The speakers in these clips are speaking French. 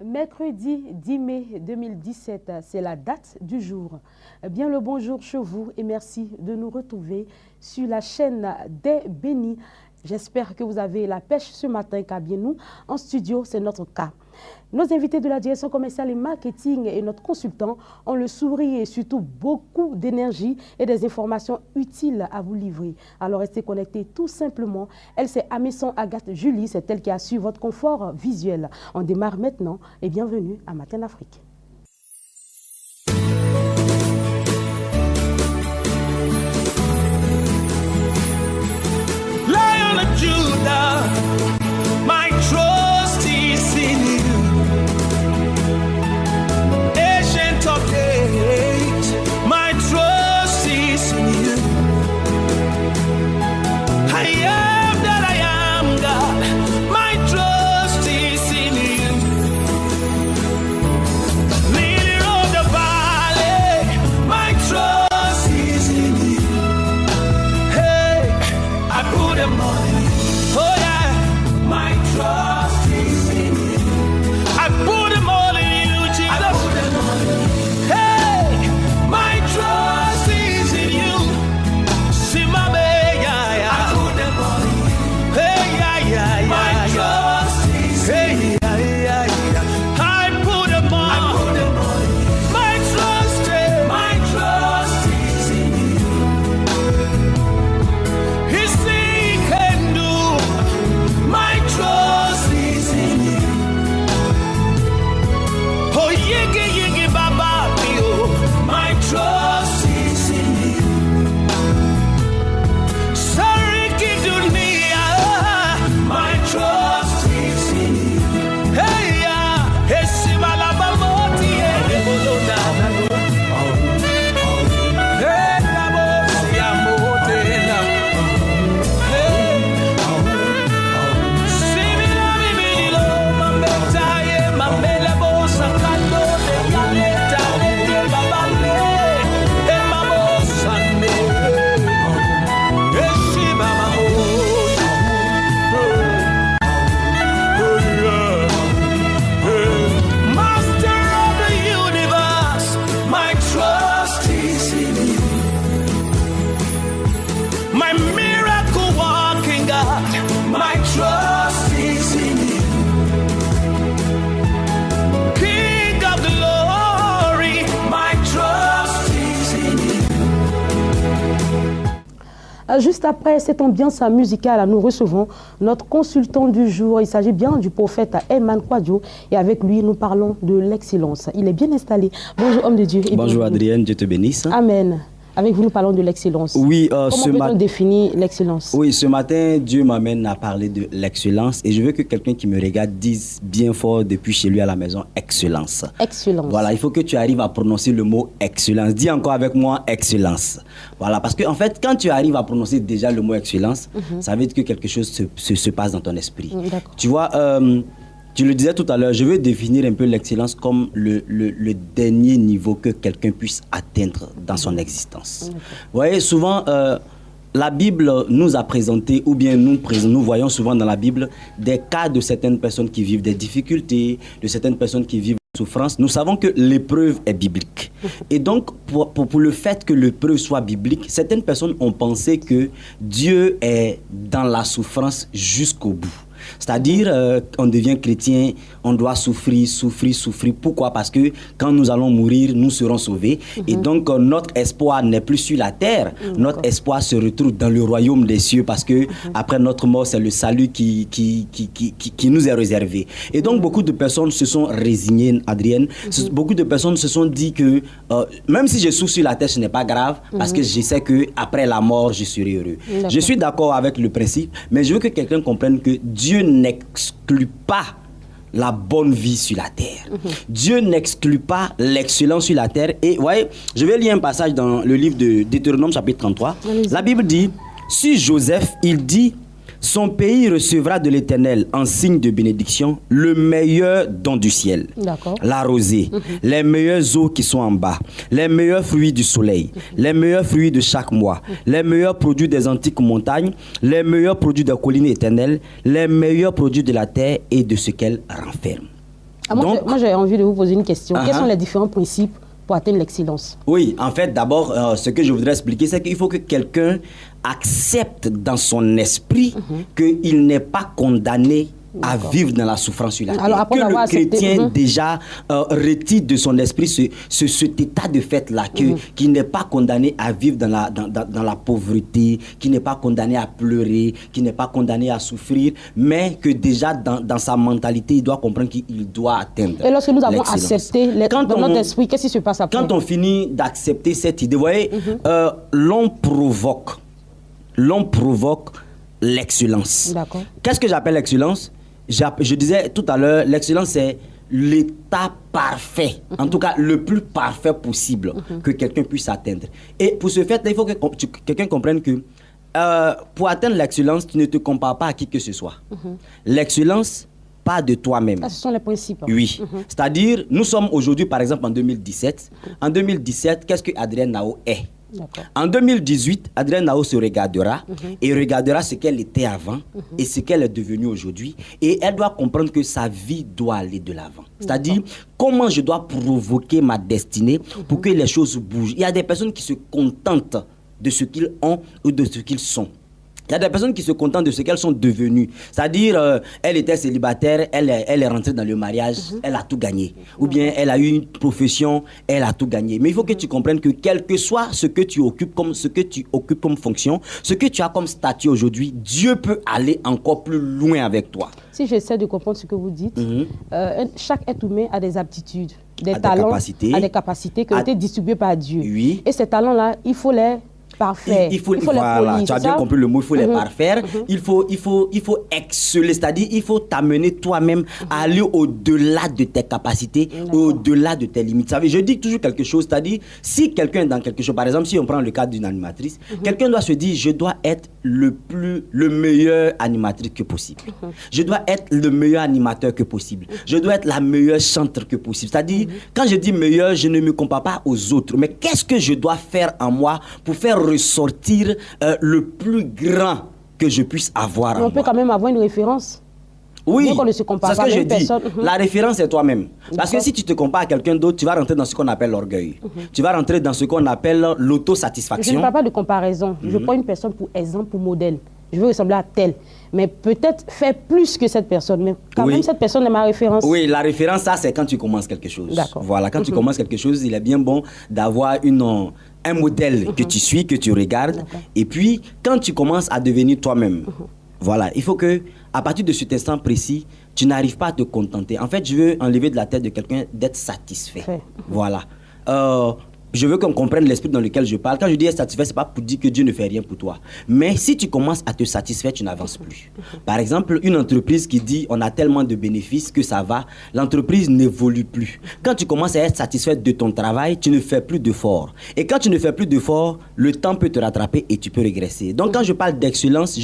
Mercredi 10 mai 2017, c'est la date du jour. Bien le bonjour chez vous et merci de nous retrouver sur la chaîne des Bénis. J'espère que vous avez la pêche ce matin, car bien nous, en studio, c'est notre cas. Nos invités de la direction commerciale et marketing et notre consultant ont le sourire et surtout beaucoup d'énergie et des informations utiles à vous livrer. Alors restez connectés tout simplement. Elle, c'est Amesson Agathe Julie, c'est elle qui assure votre confort visuel. On démarre maintenant et bienvenue à Matin d'Afrique. Lion of Judah, my trust is in you. Ancient of days, my trust is in you. I am that I am, God, my trust is in you. Lily of the valley, my trust is in you. Hey, I put them on you. Oh yeah, my trust is in you. I put them all in you, Jesus. I put them all in you. Hey, my trust is in you. See my baby, yeah, yeah. I put them all in you. Hey, yeah, yeah, yeah. My trust is in you. Yeah, yeah, yeah. I put them all. I put them all in you. My trust is in you. He see can do. My trust is in you. Oh, yigi yigi baba bio. My trust is in you. Sorry, kidunia. My trust is in you. Hey ya, esimala bamoti ebolona. Hey nabosi amotena. Hey. Simila bibilo mambetaye mambele bosa kando de yaleta de babale e mamosa ne e shiba mamosa Master of the universe, my trust is in you. My miracle walking God, my trust is in you. King of glory, my trust is in you. Juste après cette ambiance musicale, nous recevons notre consultant du jour. Il s'agit bien du prophète Ayman Kouadio et avec lui, nous parlons de l'excellence. Il est bien installé. Bonjour homme de Dieu. Et Bonjour Adrienne, Dieu te bénisse. Amen. Avec vous, nous parlons de l'excellence. Oui, Comment peut-on définir l'excellence? Oui, ce matin, Dieu m'amène à parler de l'excellence et je veux que quelqu'un qui me regarde dise bien fort depuis chez lui à la maison, excellence. Excellence. Voilà, il faut que tu arrives à prononcer le mot excellence. Dis encore avec moi, excellence. Voilà, parce que en fait, quand tu arrives à prononcer déjà le mot excellence, ça veut dire que quelque chose se passe dans ton esprit. D'accord. Tu vois, tu le disais tout à l'heure, je veux définir un peu l'excellence comme le dernier niveau que quelqu'un puisse atteindre dans son existence. Vous voyez, souvent, la Bible nous a présenté, ou bien nous voyons souvent dans la Bible des cas de certaines personnes qui vivent des difficultés, de certaines personnes qui vivent des souffrances. Nous savons que l'épreuve est biblique. Et donc, pour le fait que l'épreuve soit biblique, certaines personnes ont pensé que Dieu est dans la souffrance jusqu'au bout. C'est-à-dire, on devient chrétien, on doit souffrir. Pourquoi? Parce que quand nous allons mourir, nous serons sauvés. Et donc, notre espoir n'est plus sur la terre. Notre espoir se retrouve dans le royaume des cieux parce que après notre mort, c'est le salut qui nous est réservé. Et donc, beaucoup de personnes se sont résignées, Adrienne. Beaucoup de personnes se sont dit que même si je souffre sur la terre, ce n'est pas grave parce que je sais qu'après la mort, je serai heureux. Je suis d'accord avec le principe, mais je veux que quelqu'un comprenne que Dieu n'exclut pas la bonne vie sur la terre. Dieu n'exclut pas l'excellence sur la terre. Et voyez, je vais lire un passage dans le livre de Deutéronome chapitre 33. La Bible dit, sur Joseph, il dit, Son pays recevra de l'Éternel en signe de bénédiction le meilleur don du ciel. D'accord. La rosée, les meilleures eaux qui sont en bas, les meilleurs fruits du soleil, les meilleurs fruits de chaque mois, les meilleurs produits des antiques montagnes, les meilleurs produits des collines éternelles, les meilleurs produits de la terre et de ce qu'elle renferme. Moi, j'ai envie de vous poser une question. Quels sont les différents principes pour atteindre l'excellence? Oui, en fait, d'abord, ce que je voudrais expliquer, c'est qu'il faut que quelqu'un accepte dans son esprit qu'il n'est pas condamné à vivre dans la souffrance sur la terre. Alors, que le chrétien déjà retire de son esprit cet état de fait-là, qu'il n'est pas condamné à vivre dans la pauvreté, qu'il n'est pas condamné à pleurer, qu'il n'est pas condamné à souffrir, mais que déjà dans sa mentalité, il doit comprendre qu'il doit atteindre. Et lorsque nous avons accepté dans notre esprit, qu'est-ce qui se passe après? Quand on finit d'accepter cette idée, vous voyez, l'on provoque l'excellence. D'accord. Qu'est-ce que j'appelle l'excellence? Je disais tout à l'heure, l'excellence c'est l'état parfait, en tout cas le plus parfait possible que quelqu'un puisse atteindre. Et pour ce fait, il faut que quelqu'un comprenne que pour atteindre l'excellence, tu ne te compares pas à qui que ce soit. L'excellence part de toi-même. Ça, ce sont les principes. Oui. C'est-à-dire, nous sommes aujourd'hui, par exemple, en 2017. En 2017, qu'est-ce que Adrienne Nao est? En 2018, Adrienne Nao se regardera et regardera ce qu'elle était avant et ce qu'elle est devenue aujourd'hui. Et elle doit comprendre que sa vie doit aller de l'avant. C'est-à-dire, comment je dois provoquer ma destinée pour que les choses bougent. Il y a des personnes qui se contentent de ce qu'ils ont ou de ce qu'ils sont. Il y a des personnes qui se contentent de ce qu'elles sont devenues. C'est-à-dire, elle était célibataire, elle est rentrée dans le mariage, elle a tout gagné. Ou bien, elle a eu une profession, elle a tout gagné. Mais il faut que tu comprennes que quel que soit ce que tu occupes comme fonction, ce que tu as comme statut aujourd'hui, Dieu peut aller encore plus loin avec toi. Si j'essaie de comprendre ce que vous dites, chaque être humain a des aptitudes, des talents, a des capacités qui ont été distribuées par Dieu. Oui. Et ces talents-là, il faut les parfaire. Il faut voilà, les polir. Tu as bien compris le mot, il faut les parfaire. Il faut exceller, c'est-à-dire il faut t'amener toi-même à aller au-delà de tes capacités, au-delà de tes limites. Je dis toujours quelque chose, c'est-à-dire si quelqu'un est dans quelque chose, par exemple si on prend le cas d'une animatrice, quelqu'un doit se dire je dois être le meilleur animatrice que possible. Je dois être le meilleur animateur que possible. Je dois être la meilleure chanteuse que possible. C'est-à-dire quand je dis meilleur, je ne me compare pas aux autres, mais qu'est-ce que je dois faire en moi pour faire ressortir le plus grand que je puisse avoir. On peut quand même avoir une référence. Oui, on ne se compare c'est ce pas que je dis. Personne. La référence est toi-même. Parce que si tu te compares à quelqu'un d'autre, tu vas rentrer dans ce qu'on appelle l'orgueil. Tu vas rentrer dans ce qu'on appelle l'autosatisfaction. Je ne parle pas de comparaison. Je prends une personne pour exemple, pour modèle. Je veux ressembler à tel. Mais peut-être faire plus que cette personne. Mais quand même, cette personne est ma référence. Oui, la référence, ça, c'est quand tu commences quelque chose. D'accord. Voilà, quand tu commences quelque chose, il est bien bon d'avoir un modèle que tu suis, que tu regardes. Et puis, quand tu commences à devenir toi-même, voilà, il faut que, à partir de cet instant précis, tu n'arrives pas à te contenter. En fait, je veux enlever de la tête de quelqu'un d'être satisfait. Voilà. Je veux qu'on comprenne l'esprit dans lequel je parle. Quand je dis être satisfait, ce n'est pas pour dire que Dieu ne fait rien pour toi. Mais si tu commences à te satisfaire, tu n'avances plus. Par exemple, une entreprise qui dit on a tellement de bénéfices que ça va, l'entreprise n'évolue plus. Quand tu commences à être satisfait de ton travail, tu ne fais plus d'efforts. Et quand tu ne fais plus d'efforts, le temps peut te rattraper et tu peux régresser. Donc quand je parle d'excellence,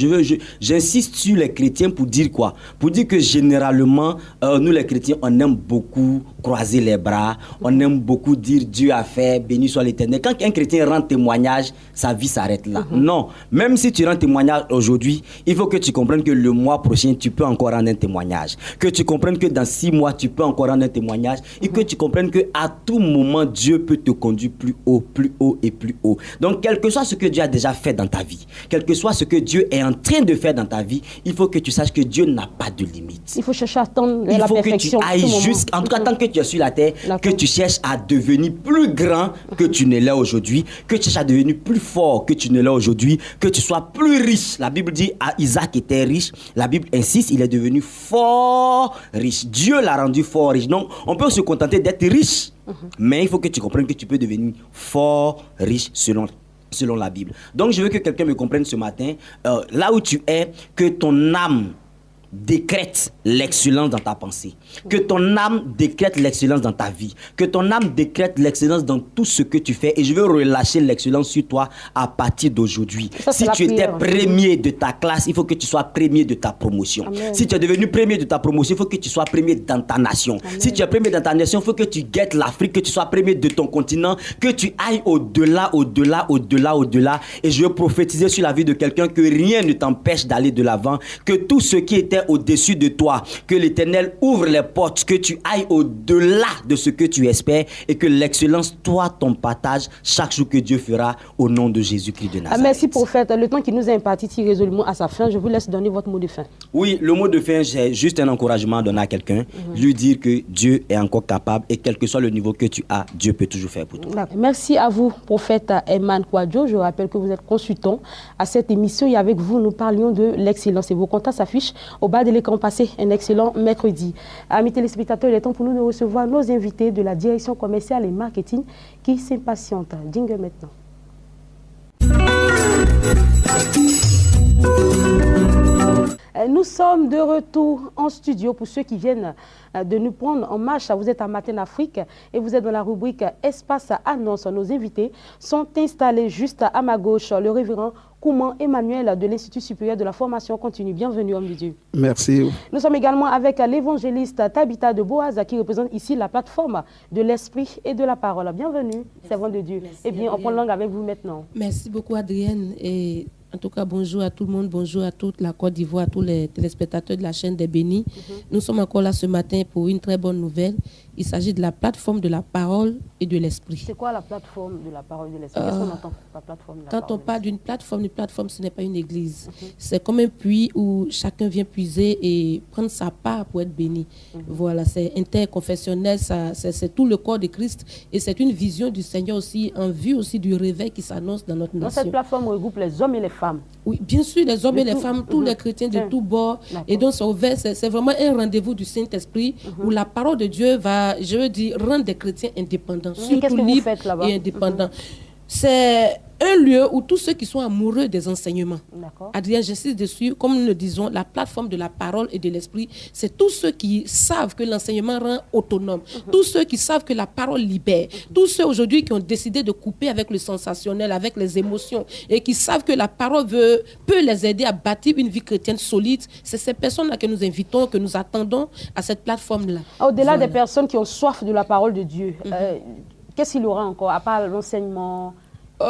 j'insiste sur les chrétiens pour dire quoi? Pour dire que généralement, nous les chrétiens, on aime beaucoup croiser les bras, on aime beaucoup dire Dieu a fait, béni soit l'Éternel. Quand un chrétien rend témoignage, sa vie s'arrête là. Non, même si tu rends témoignage aujourd'hui, il faut que tu comprennes que le mois prochain, tu peux encore rendre un témoignage. Que tu comprennes que dans 6 mois, tu peux encore rendre un témoignage. Et que tu comprennes qu'à tout moment, Dieu peut te conduire plus haut et plus haut. Donc, quel que soit ce que Dieu a déjà fait dans ta vie, quel que soit ce que Dieu est en train de faire dans ta vie, il faut que tu saches que Dieu n'a pas de limite. Il faut chercher à attendre la perfection. Il faut que tu ailles jusqu'à... En tout cas, tant que tu es sur la terre, que tu cherches à devenir plus grand que tu ne l'es aujourd'hui, que tu cherches à devenir plus fort que tu ne l'es aujourd'hui, que tu sois plus riche. La Bible dit Isaac était riche. La Bible insiste, il est devenu fort riche. Dieu l'a rendu fort riche. Donc, on peut se contenter d'être riche, mais il faut que tu comprennes que tu peux devenir fort riche selon la Bible. Donc, je veux que quelqu'un me comprenne ce matin, là où tu es, que ton âme décrète l'excellence dans ta pensée. Que ton âme décrète l'excellence dans ta vie. Que ton âme décrète l'excellence dans tout ce que tu fais. Et je veux relâcher l'excellence sur toi à partir d'aujourd'hui. Si tu étais premier de ta classe, il faut que tu sois premier de ta promotion. Amen. Si tu es devenu premier de ta promotion, il faut que tu sois premier dans ta nation. Amen. Si tu es premier dans ta nation, il faut que tu guettes l'Afrique, que tu sois premier de ton continent, que tu ailles au-delà. Et je veux prophétiser sur la vie de quelqu'un que rien ne t'empêche d'aller de l'avant, que tout ce qui était au-dessus de toi, que l'Éternel ouvre les portes, que tu ailles au-delà de ce que tu espères et que l'excellence, toi, ton partage chaque jour que Dieu fera au nom de Jésus-Christ de Nazareth. Merci prophète. Le temps qui nous est imparti tire résolument à sa fin. Je vous laisse donner votre mot de fin. Oui, le mot de fin, j'ai juste un encouragement à donner à quelqu'un, lui dire que Dieu est encore capable et quel que soit le niveau que tu as, Dieu peut toujours faire pour toi. Merci à vous, prophète Emmanuel Kouadio. Je rappelle que vous êtes consultant à cette émission et avec vous, nous parlions de l'excellence et vos contacts s'affichent au bas de l'écran. Passez un excellent mercredi. Amis téléspectateurs, il est temps pour nous de recevoir nos invités de la direction commerciale et marketing qui s'impatientent. Jingle maintenant. Nous sommes de retour en studio pour ceux qui viennent de nous prendre en marche. Vous êtes à Matin Afrique et vous êtes dans la rubrique Espace Annonce. Nos invités sont installés juste à ma gauche. Le révérend Kouman Emmanuel de l'Institut supérieur de la formation continue. Bienvenue, homme de Dieu. Merci. Nous sommes également avec l'évangéliste Tabitha de Boaz qui représente ici la plateforme de l'esprit et de la parole. Bienvenue, servant de Dieu. Merci, eh bien, on prend langue avec vous maintenant. Merci beaucoup, Adrienne. Et en tout cas, bonjour à tout le monde, bonjour à toute la Côte d'Ivoire, à tous les téléspectateurs de la chaîne des Bénis. Nous sommes encore là ce matin pour une très bonne nouvelle. Il s'agit de la plateforme de la parole et de l'esprit. C'est quoi la plateforme de la parole et de l'esprit? Qu'est-ce qu'on entend par plateforme de la Quand parole on parle d'une plateforme, ce n'est pas une église. C'est comme un puits où chacun vient puiser et prendre sa part pour être béni. Voilà, c'est interconfessionnel, c'est tout le corps de Christ et c'est une vision du Seigneur aussi, en vue aussi du réveil qui s'annonce dans notre nation. Cette plateforme regroupe les hommes et les femmes. Oui, bien sûr, les hommes et les femmes, tous les chrétiens de tous bords. Et donc, c'est vraiment un rendez-vous du Saint-Esprit où la parole de Dieu va, je veux dire, rendre des chrétiens indépendants, surtout libres et indépendants. C'est un lieu où tous ceux qui sont amoureux des enseignements, Adrien, j'insiste dessus, comme nous le disons, la plateforme de la parole et de l'esprit, c'est tous ceux qui savent que l'enseignement rend autonome, tous ceux qui savent que la parole libère, tous ceux aujourd'hui qui ont décidé de couper avec le sensationnel, avec les émotions, et qui savent que la parole peut les aider à bâtir une vie chrétienne solide. C'est ces personnes-là que nous invitons, que nous attendons à cette plateforme-là. Au-delà des personnes qui ont soif de la parole de Dieu, qu'est-ce qu'il y aura encore, à part l'enseignement?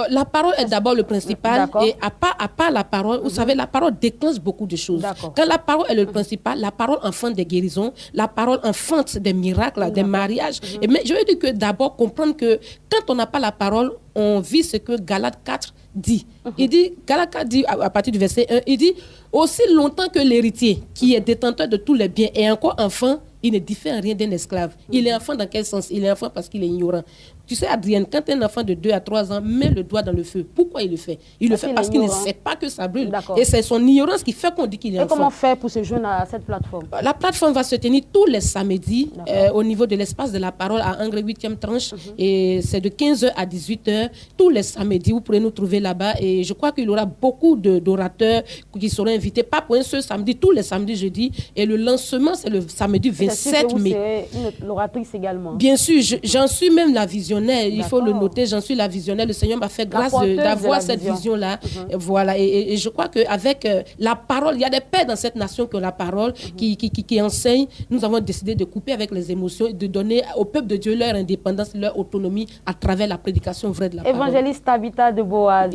La parole est d'abord le principal et à part la parole, vous savez, la parole déclenche beaucoup de choses. Quand la parole est le principal, la parole enfante des guérisons, la parole enfante des miracles, des mariages. Mais je veux dire que d'abord comprendre que quand on n'a pas la parole, on vit ce que Galates 4 dit. Il dit, Galates 4 dit à partir du verset 1, il dit, aussi longtemps que l'héritier qui est détenteur de tous les biens est encore enfant, il ne diffère en rien d'un esclave. Il est enfant dans quel sens? Il est enfant parce qu'il est ignorant. Tu sais, Adrienne, quand un enfant de 2 à 3 ans met le doigt dans le feu, pourquoi il le fait? Il le fait parce qu'il ne sait pas que ça brûle. Et c'est son ignorance qui fait qu'on dit qu'il est enfant. Et comment faire pour se joindre à cette plateforme? La plateforme va se tenir tous les samedis au niveau de l'espace de la parole à Angre 8e tranche. Et c'est de 15h à 18h. Tous les samedis, vous pourrez nous trouver là-bas. Et je crois qu'il y aura beaucoup d'orateurs qui seront invités, pas pour un seul samedi, tous les samedis, jeudi. Et le lancement, c'est le samedi 27 mai. L'oratrice également. Bien sûr, j'en suis même la visionnaire. Il faut le noter, j'en suis la visionnaire. Le Seigneur m'a fait grâce d'avoir cette vision-là. Voilà. Et je crois qu'avec la parole, il y a des pères dans cette nation qui ont la parole, qui enseignent. Nous avons décidé de couper avec les émotions et de donner au peuple de Dieu leur indépendance, leur autonomie à travers la prédication vraie de la parole. Évangéliste Tabitha de Boaz,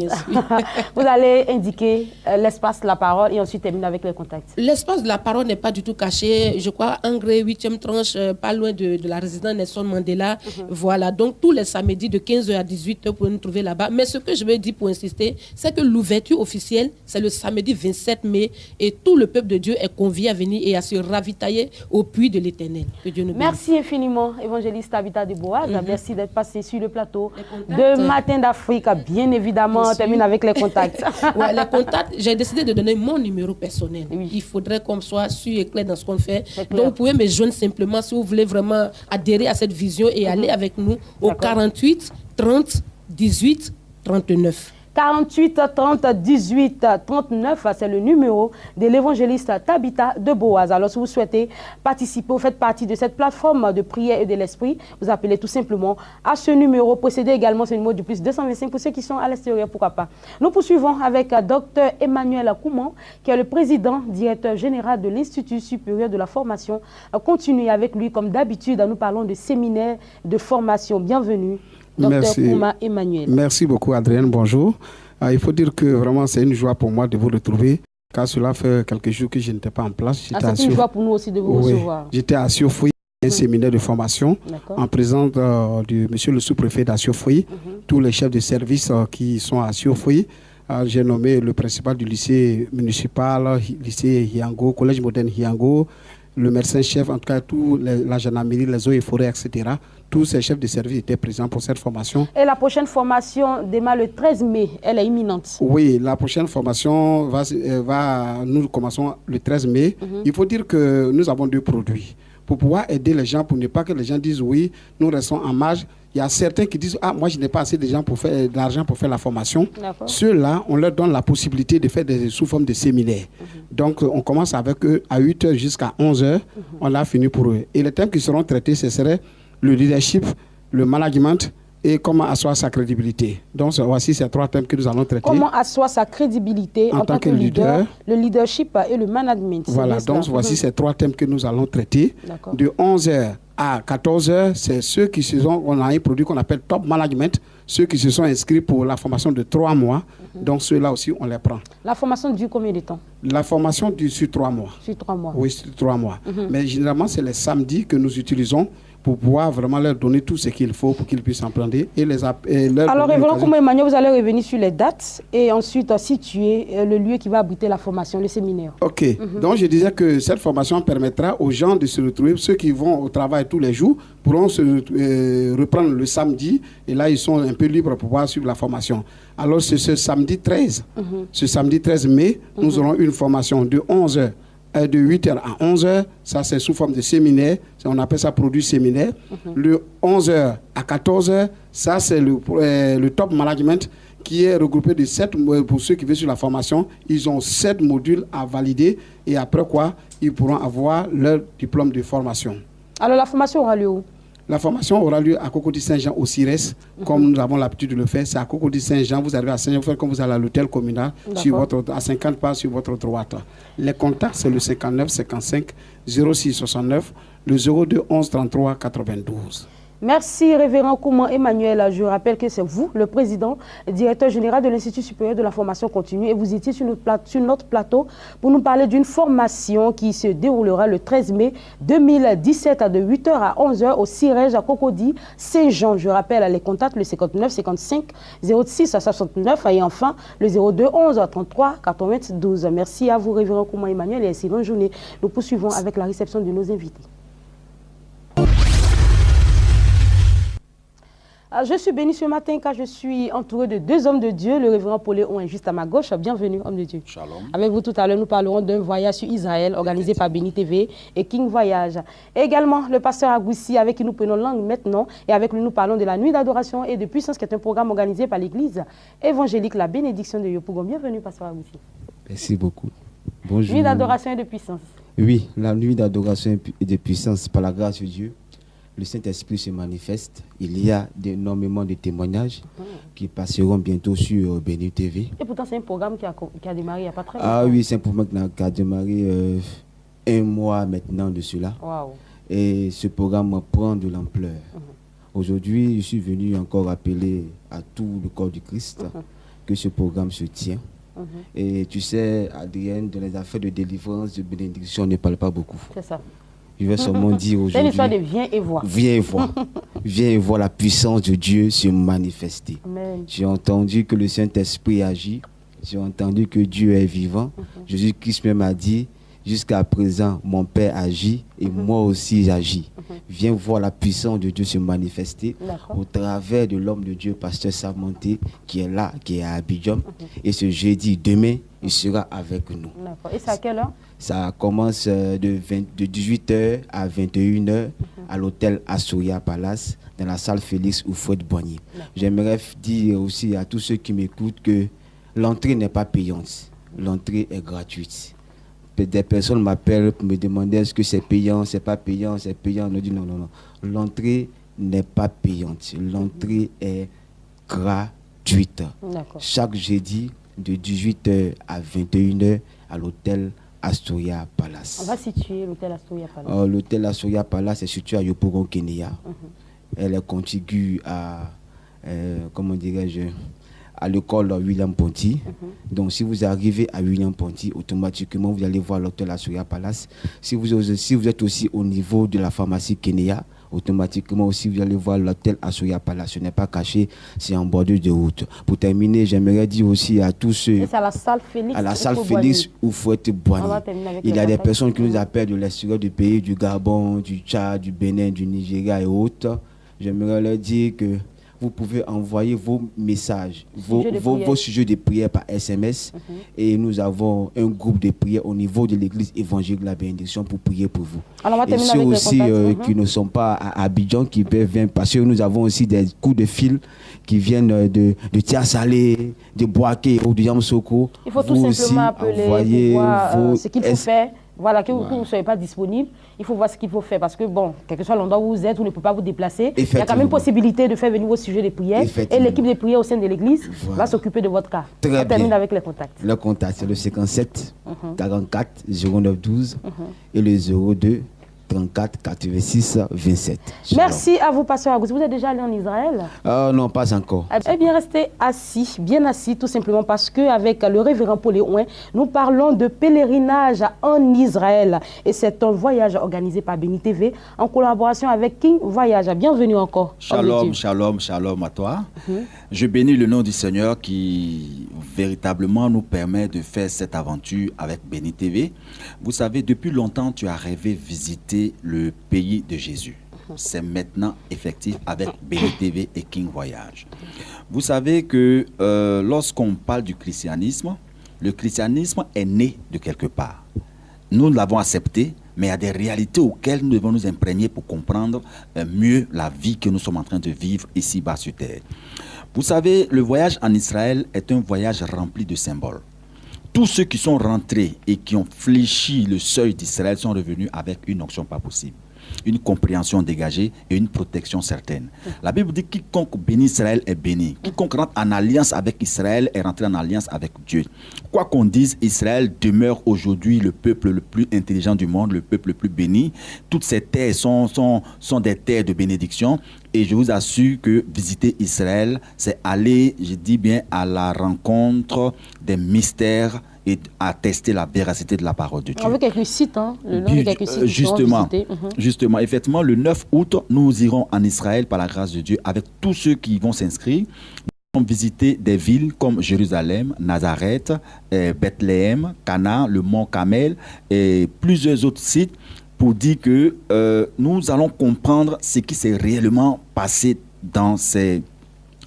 vous allez indiquer l'espace de la parole et ensuite terminer avec les contacts. L'espace de la parole n'est pas du tout caché. Je crois, Angré, 8e tranche, pas loin de la résidence Nelson Mandela. Voilà. Donc, tous les samedis de 15h à 18h pour nous trouver là-bas. Mais ce que je veux dire pour insister, c'est que l'ouverture officielle, c'est le samedi 27 mai et tout le peuple de Dieu est convié à venir et à se ravitailler au puits de l'Éternel. Que Dieu nous bénisse. Merci infiniment, évangéliste Tabitha de Boaz. Merci d'être passé sur le plateau de Matin d'Afrique. Bien évidemment, on termine avec les contacts. Les contacts, j'ai décidé de donner mon numéro personnel. Il faudrait qu'on soit sûr et clair dans ce qu'on fait. Donc, vous pouvez me joindre simplement si vous voulez vraiment adhérer à cette vision et aller avec nous au 48 30 18 39. 48 30 18 39, c'est le numéro de l'évangéliste Tabitha de Boaz. Alors, si vous souhaitez participer, vous faites partie de cette plateforme de prière et de l'esprit, vous appelez tout simplement à ce numéro. Possédez également ce numéro du plus 225 pour ceux qui sont à l'extérieur, pourquoi pas. Nous poursuivons avec Dr Emmanuel Kouman, qui est le président, directeur général de l'Institut supérieur de la formation. Continuez avec lui, comme d'habitude, nous parlons de séminaire de formation. Bienvenue, Dr Kouman Emmanuel. Merci beaucoup, Adrienne. Bonjour. Il faut dire que vraiment, c'est une joie pour moi de vous retrouver, car cela fait quelques jours que je n'étais pas en place. C'est une joie pour nous aussi de vous recevoir. J'étais à Siofoyi, un séminaire de formation, en présence de monsieur le sous-préfet d'Asiofoyi, tous les chefs de service qui sont à Siofoyi. J'ai nommé le principal du lycée municipal, lycée Hiango, collège moderne Hiango, le médecin-chef, en tout cas, la gendarmerie, les eaux et forêts, etc. Tous ces chefs de service étaient présents pour cette formation. Et la prochaine formation démarre le 13 mai, elle est imminente. Oui, la prochaine formation nous commençons le 13 mai. Il faut dire que nous avons 2 produits. Pour pouvoir aider les gens, pour ne pas que les gens disent oui, nous restons en marge. Il y a certains qui disent moi je n'ai pas assez d'argent pour faire la formation. Ceux-là, on leur donne la possibilité de faire sous forme de séminaire. Donc on commence avec eux à 8h jusqu'à 11h. On a fini pour eux. Et les thèmes qui seront traités, ce serait le leadership, le management et comment asseoir sa crédibilité. Donc voici ces 3 thèmes que nous allons traiter. Comment asseoir sa crédibilité en tant que leader, le leadership et le management. Voilà, donc voici ces 3 thèmes que nous allons traiter. De 11h à 14h, c'est ceux qui se sont, on a un produit qu'on appelle Top Management, ceux qui se sont inscrits pour la formation de 3 mois. Donc ceux-là aussi, on les prend. La formation dure combien de temps? La formation dure sur 3 mois. Sur 3 mois. Oui, sur 3 mois. Mais généralement, c'est les samedis que nous utilisons pour pouvoir vraiment leur donner tout ce qu'il faut pour qu'ils puissent en prendre. Alors, révérend Kouman Emmanuel, vous allez revenir sur les dates et ensuite situer le lieu qui va abriter la formation, le séminaire. Ok. Donc, je disais que cette formation permettra aux gens de se retrouver. Ceux qui vont au travail tous les jours pourront se reprendre le samedi. Et là, ils sont un peu libres pour pouvoir suivre la formation. Alors, c'est ce samedi 13. Ce samedi 13 mai, nous aurons une formation de 11h. De 8h à 11h, ça c'est sous forme de séminaire, on appelle ça produit séminaire. Le 11h à 14h, ça c'est le top management qui est regroupé de 7, pour ceux qui veulent sur la formation, ils ont 7 modules à valider et après quoi, ils pourront avoir leur diplôme de formation. Alors la formation aura lieu où? La formation aura lieu à Cocody-Saint-Jean au CIRES, comme nous avons l'habitude de le faire. C'est à Cocody-Saint-Jean, vous arrivez à Saint-Jean, vous faites comme vous allez à l'hôtel communal, à 50 pas sur votre droite. Les contacts, c'est le 59 55 06 69, le 02 11 33 92. Merci, révérend Kouman Emmanuel. Je rappelle que c'est vous, le président, directeur général de l'Institut supérieur de la formation continue, et vous étiez sur notre plateau pour nous parler d'une formation qui se déroulera le 13 mai 2017 de 8h à 11h au CIRES à Cocody Saint-Jean. Je rappelle les contacts, le 59 55 06 69 et enfin le 02 11 33 92. Merci à vous, révérend Kouman Emmanuel, et excellente journée. Nous poursuivons avec la réception de nos invités. Je suis béni ce matin car je suis entouré de 2 hommes de Dieu. Le révérend Pauléon est juste à ma gauche. Bienvenue, homme de Dieu. Shalom. Avec vous tout à l'heure, nous parlerons d'un voyage sur Israël organisé par Béni TV et King Voyage. Et également, le pasteur Agoussi, avec qui nous prenons langue maintenant. Et avec lui, nous parlons de la nuit d'adoration et de puissance, qui est un programme organisé par l'église évangélique La Bénédiction de Yopougon. Bienvenue, pasteur Agoussi. Merci beaucoup. Bonjour. Nuit d'adoration et de puissance. Oui, la nuit d'adoration et de puissance par la grâce de Dieu. Le Saint-Esprit se manifeste. Il y a énormément de témoignages qui passeront bientôt sur Béni TV. Et pourtant, c'est un programme qui a démarré il n'y a pas très longtemps. Ah oui, c'est un programme qui a démarré 1 mois maintenant de cela. Wow. Et ce programme prend de l'ampleur. Aujourd'hui, je suis venu encore appeler à tout le corps du Christ que ce programme se tient. Et tu sais, Adrienne, dans les affaires de délivrance, de bénédiction, on ne parle pas beaucoup. C'est ça. Je vais seulement dire aujourd'hui. C'est une histoire de viens et vois. Viens et vois. Viens et vois la puissance de Dieu se manifester. J'ai entendu que le Saint-Esprit agit. J'ai entendu que Dieu est vivant. Jésus-Christ même a dit, jusqu'à présent, mon Père agit et moi aussi j'agis. Viens voir la puissance de Dieu se manifester au travers de l'homme de Dieu, pasteur Samonté, qui est là, qui est à Abidjan. Et ce jeudi, demain, il sera avec nous. Et c'est à quelle heure? Ça commence de 18h à 21h à l'hôtel Astoria Palace, dans la salle Félix Houphouët-Boigny. J'aimerais dire aussi à tous ceux qui m'écoutent que l'entrée n'est pas payante. L'entrée est gratuite. Des personnes m'appellent pour me demander est-ce que c'est payant, c'est pas payant, c'est payant. On dit non. L'entrée n'est pas payante. L'entrée est gratuite. Chaque jeudi, de 18h à 21h à l'hôtel Astoria Palace. On va situer l'hôtel Astoria Palace. L'hôtel Astoria Palace est situé à Yopougon, Kenya. Elle est contiguë à, comment dirais-je, à l'école William Ponty. Donc, si vous arrivez à William Ponty, automatiquement, vous allez voir l'hôtel Astoria Palace. Si vous êtes aussi au niveau de la pharmacie Kenya, automatiquement aussi, vous allez voir l'hôtel Astoria Palace. Ce n'est pas caché, c'est en bordure de route. Pour terminer, j'aimerais dire aussi à tous ceux... Et c'est à la salle Félix. À la salle Félix Houphouët-Boigny. Il y a des personnes qui nous appellent de l'extérieur du pays, du Gabon, du Tchad, du Bénin, du Nigeria et autres. J'aimerais leur dire que vous pouvez envoyer vos messages, vos sujets de prière par SMS. Et nous avons un groupe de prière au niveau de l'église évangélique de la bénédiction pour prier pour vous. Alors, on va et ceux aussi qui ne sont pas à Abidjan, qui peuvent venir, parce que nous avons aussi des coups de fil qui viennent de Tia-Salé, de Boaké ou de Yamsoko. Il faut tout simplement appeler pour voir ce qu'il faut faire. Voilà, que vous ne soyez pas disponible, il faut voir ce qu'il faut faire parce que, bon, quel que soit l'endroit où vous êtes, vous ne pouvez pas vous déplacer. Il y a quand même possibilité de faire venir vos sujets de prière et l'équipe de prière au sein de l'église va s'occuper de votre cas. Très On termine avec les contacts. Le contact, c'est le 57 44 09 12 et le 02 34 86 27. Merci à vous, pasteur Auguste. Vous êtes déjà allé en Israël? Non, pas encore. Eh bien, restez assis, bien assis, tout simplement parce qu'avec le révérend Paul Léouin, nous parlons de pèlerinage en Israël. Et c'est un voyage organisé par Béni TV en collaboration avec King Voyage. Bienvenue encore. Shalom, shalom, shalom à toi. Je bénis le nom du Seigneur qui véritablement nous permet de faire cette aventure avec Béni TV. Vous savez, depuis longtemps, tu as rêvé visiter le pays de Jésus. C'est maintenant effectif avec Béni TV et King Voyage. Vous savez que lorsqu'on parle du christianisme, le christianisme est né de quelque part. Nous l'avons accepté, mais il y a des réalités auxquelles nous devons nous imprégner pour comprendre mieux la vie que nous sommes en train de vivre ici-bas sur terre. Vous savez, le voyage en Israël est un voyage rempli de symboles. Tous ceux qui sont rentrés et qui ont fléchi le seuil d'Israël sont revenus avec une onction pas possible, une compréhension dégagée et une protection certaine. La Bible dit que quiconque bénit Israël est béni. Quiconque rentre en alliance avec Israël est rentré en alliance avec Dieu. Quoi qu'on dise, Israël demeure aujourd'hui le peuple le plus intelligent du monde, le peuple le plus béni. Toutes ces terres sont des terres de bénédiction. Et je vous assure que visiter Israël, c'est aller, je dis bien, à la rencontre des mystères et à tester la véracité de la parole de Dieu. On veut quelques sites, hein, le nom de quelques sites justement, effectivement, le 9 août, nous irons en Israël par la grâce de Dieu avec tous ceux qui vont s'inscrire. Nous allons visiter des villes comme Jérusalem, Nazareth, Bethléem, Cana, le mont Carmel et plusieurs autres sites pour dire que nous allons comprendre ce qui s'est réellement passé dans ces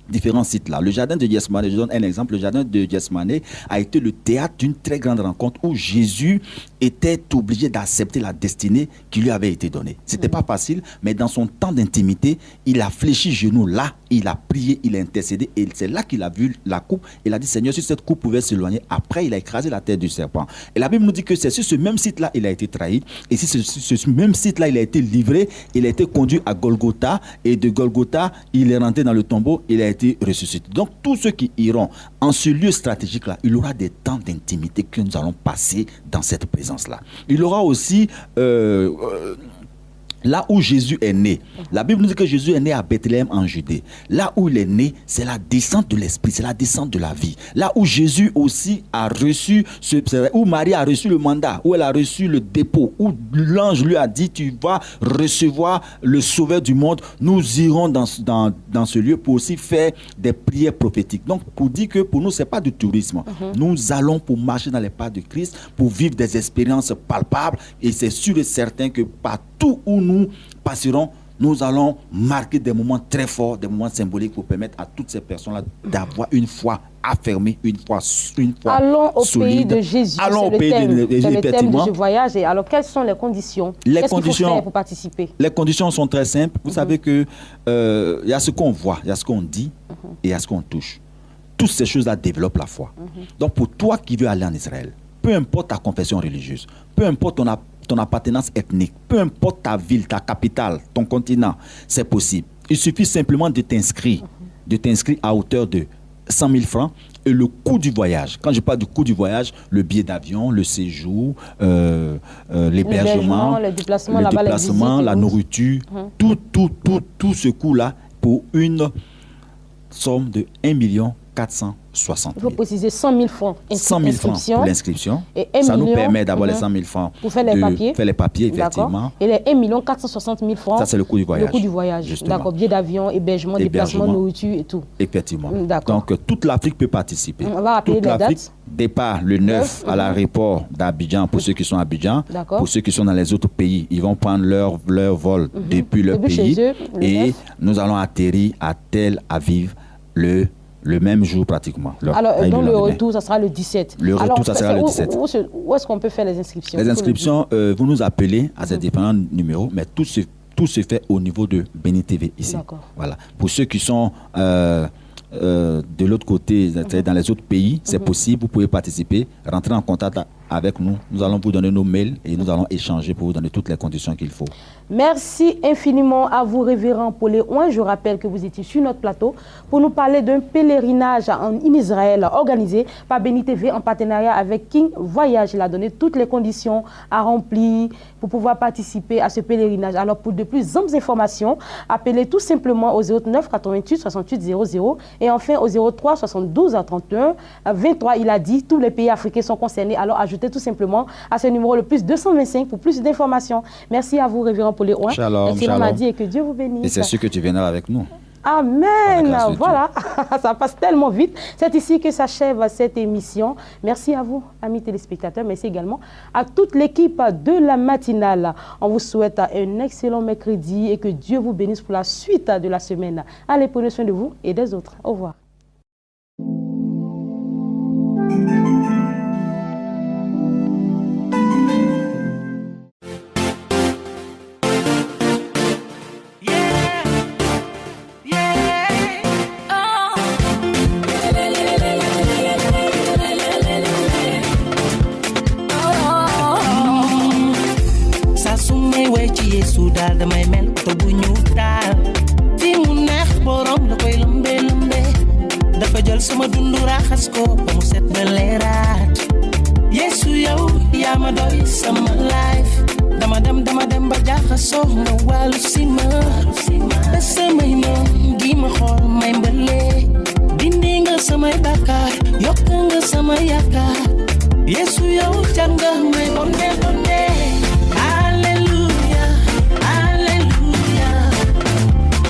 différents sites-là. Le jardin de Gethsemane, je donne un exemple, le jardin de Gethsemane a été le théâtre d'une très grande rencontre où Jésus était obligé d'accepter la destinée qui lui avait été donnée. C'était pas facile, mais dans son temps d'intimité, il a fléchi genou là, il a prié, il a intercédé et c'est là qu'il a vu la coupe. Il a dit, Seigneur, si cette coupe pouvait s'éloigner, après il a écrasé la tête du serpent. Et la Bible nous dit que c'est sur ce même site-là il a été trahi et si ce même site-là il a été livré, il a été conduit à Golgotha et de Golgotha, il est rentré dans le tombeau, il a été ressuscité. Donc tous ceux qui iront en ce lieu stratégique-là, il y aura des temps d'intimité que nous allons passer dans cette présence-là. Il y aura aussi là où Jésus est né. La Bible nous dit que Jésus est né à Bethléem en Judée. Là où il est né, c'est la descente de l'Esprit, c'est la descente de la vie. Là où Jésus aussi a reçu, où Marie a reçu le mandat, où elle a reçu le dépôt, où l'ange lui a dit, tu vas recevoir le Sauveur du monde. Nous irons dans ce lieu pour aussi faire des prières prophétiques. Donc, pour dire que pour nous, ce n'est pas du tourisme. Nous allons pour marcher dans les pas de Christ, pour vivre des expériences palpables. Et c'est sûr et certain que partout où nous passerons, nous allons marquer des moments très forts, des moments symboliques pour permettre à toutes ces personnes-là d'avoir une foi affermée, une foi allons au solide. Pays de Jésus. Allons au pays de Jésus, c'est le thème effectivement. de ce voyage. Et alors, quelles sont les conditions? Qu'est-ce qu'il faut faire pour participer? Les conditions sont très simples. Vous savez que y a ce qu'on voit, il y a ce qu'on dit et il y a ce qu'on touche. Toutes ces choses-là développent la foi. Donc, pour toi qui veux aller en Israël, peu importe ta confession religieuse, peu importe ton appartenance ethnique, peu importe ta ville, ta capitale, ton continent, c'est possible. Il suffit simplement de t'inscrire à hauteur de 100 000 francs et le coût du voyage. Quand je parle du coût du voyage, le billet d'avion, le séjour, l'hébergement, le déplacement, la nourriture, tout ce coût-là pour une somme de 1 460 000. Il faut préciser 100 000 francs. 100 000 francs pour l'inscription. Ça nous permet d'avoir les 100 000 francs pour faire les papiers. Effectivement. Et les 1 460 000 francs. Ça, c'est le coût du voyage. Le coût du voyage. D'accord. Billet d'avion, hébergement, déplacement, nourriture et tout. Effectivement. Donc, toute l'Afrique peut participer. On va rappeler les dates. Départ le 9 à l'aéroport d'Abidjan pour ceux qui sont à Abidjan. Pour ceux qui sont dans les autres pays, ils vont prendre leur vol depuis leur pays. Et nous allons atterrir à Tel Aviv le même jour pratiquement. Alors, dans le retour, ça sera le 17. Le retour, ça sera le 17. Où est-ce qu'on peut faire les inscriptions? Les inscriptions, vous nous appelez à ces différents numéros, mais tout se fait au niveau de Béni TV ici. Voilà. Pour ceux qui sont de l'autre côté, dans les autres pays, c'est possible, vous pouvez participer, rentrer en contact avec nous. Nous allons vous donner nos mails et nous allons échanger pour vous donner toutes les conditions qu'il faut. Merci infiniment à vous, révérend Paulé Ouin. Je rappelle que vous étiez sur notre plateau pour nous parler d'un pèlerinage en Israël organisé par Béni TV en partenariat avec King Voyage. Il a donné toutes les conditions à remplir pour pouvoir participer à ce pèlerinage. Alors, pour de plus amples informations, appelez tout simplement au 09 88 68 00 et enfin au 03 72 31 23. Il a dit tous les pays africains sont concernés. Alors, ajoutez tout simplement à ce numéro le plus 225 pour plus d'informations. Merci à vous, révérend Paulé Ouin. Shalom, shalom. M'a dit et que Dieu vous bénisse. Et c'est sûr que tu viendras avec nous. Amen. Voilà, ça passe tellement vite. C'est ici que s'achève cette émission. Merci à vous, amis téléspectateurs. Merci également à toute l'équipe de la matinale. On vous souhaite un excellent mercredi et que Dieu vous bénisse pour la suite de la semaine. Allez, prenez soin de vous et des autres. Au revoir. Daal damay mel to bu ñu taal fi mu neex borom la koy lëmbe dafa jël sama dundu raxas ko ba mu set ba leeraat Yesu yow yaa ma doy sama life dama dem ba jaxasoo nga wàllu si ma ba samay noon di ma xool may mbële dindi nga samay bakkaar yokk nga sama yaakaar Yesu yow jar nga may bonde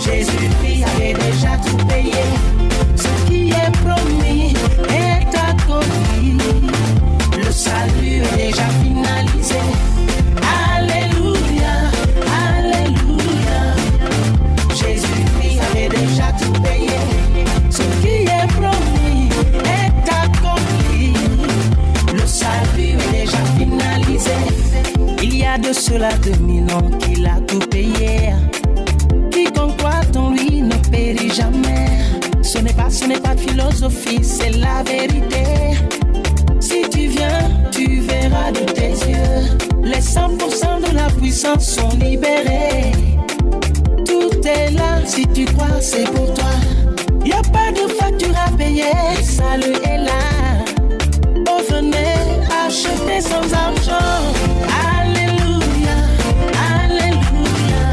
Jésus-Christ avait déjà tout payé. Ce qui est promis est accompli. Le salut est déjà finalisé. Alléluia, alléluia. Jésus-Christ avait déjà tout payé. Ce qui est promis est accompli. Le salut est déjà finalisé. Il y a de cela 2000 ans qu'il a tout payé. Quiconque croit en lui ne périt jamais. Ce n'est pas de philosophie, c'est la vérité. Si tu viens, tu verras de tes yeux. Les 100% de la puissance sont libérés. Tout est là, si tu crois, c'est pour toi. Y a pas de facture à payer, le salut est là. Oh, venez acheter sans argent. Alléluia, alléluia.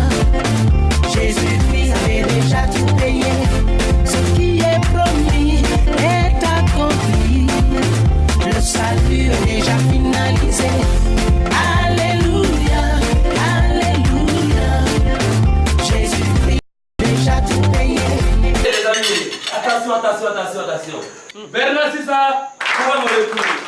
Alléluia, Alléluia. Jésus-Christ déjà tout payé. Les amis, attention. Bernard Sissa, on va me retrouver.